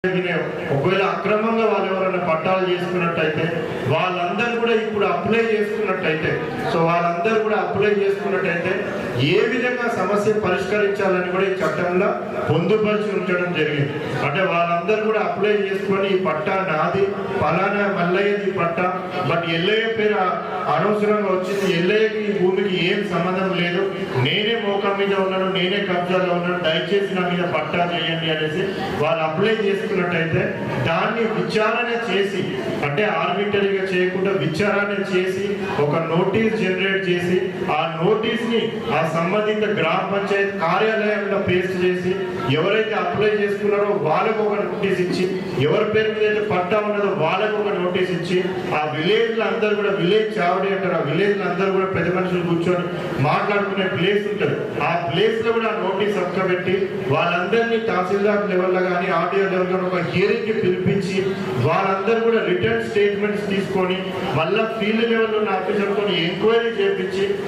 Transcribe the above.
ఒకవేళ అక్రమంగా వాళ్ళు ఎవరైనా పట్టాలు చేసుకున్నట్టయితే వాళ్ళందరూ కూడా ఇప్పుడు అప్లై చేసుకున్నట్టయితే ఏ విధంగా సమస్య పరిష్కరించాలని కూడా ఈ చట్టంలో పొందుపరిచి ఉంచడం జరిగింది. అంటే వాళ్ళందరూ కూడా అప్లై చేసుకొని ఈ పట్టా నాది, ఫలానా మల్లయ్యది పట్టా, బట్ ఎల్లయ్య పేరు అనవసరంగా వచ్చింది, ఎల్లయ్యకి ఈ భూమికి ఏం సంబంధం లేదు, నేనే మోకా మీద ఉన్నాను, నేనే కబ్జాలో ఉన్నాను, దయచేసి నా మీద పట్టా చేయండి అనేసి వాళ్ళు అప్లై చేసుకున్నట్టయితే దాన్ని విచారణ చేసి, అంటే ఆర్బిటరీగా చేయకుండా విచారణ చేసి ఒక నోటీస్ జనరేట్ చేసి ఆ నోటీస్ ని ఆ సంబంధిత గ్రామ పంచాయతీ కార్యాలయంలో పేస్ట్ చేసి ఎవరైతే అప్లై చేసుకున్నారో వాళ్ళకు ఒక నోటీస్ ఇచ్చి, ఎవరి పేరు మీద అయితే పట్టా ఉన్నదో వాళ్ళకు ఒక నోటీస్ ఇచ్చి, ఆ విలేజ్ అందరూ కూడా విలేజ్ చావడి అంటారు, ఆ విలేజ్ అందరూ కూడా పెద్ద మనుషులు కూర్చొని మాట్లాడుకునే ప్లేస్ ఉంటుంది, ఆ ప్లేస్ లో కూడా నోటీస్ అక్కబెట్టి వాళ్ళందరినీ తహసీల్దార్ లెవెల్లో కానీ ఆర్డీఓ లెవెల్లో ఒక హియరింగ్ కి పిలిపించి వాళ్ళందరూ కూడా రిటర్న్ స్టేట్మెంట్స్ తీసుకొని మళ్ళీ ఫీల్డ్ లెవెల్లో ఉన్న ఆఫీసర్తో ఎంక్వైరీ చేయించి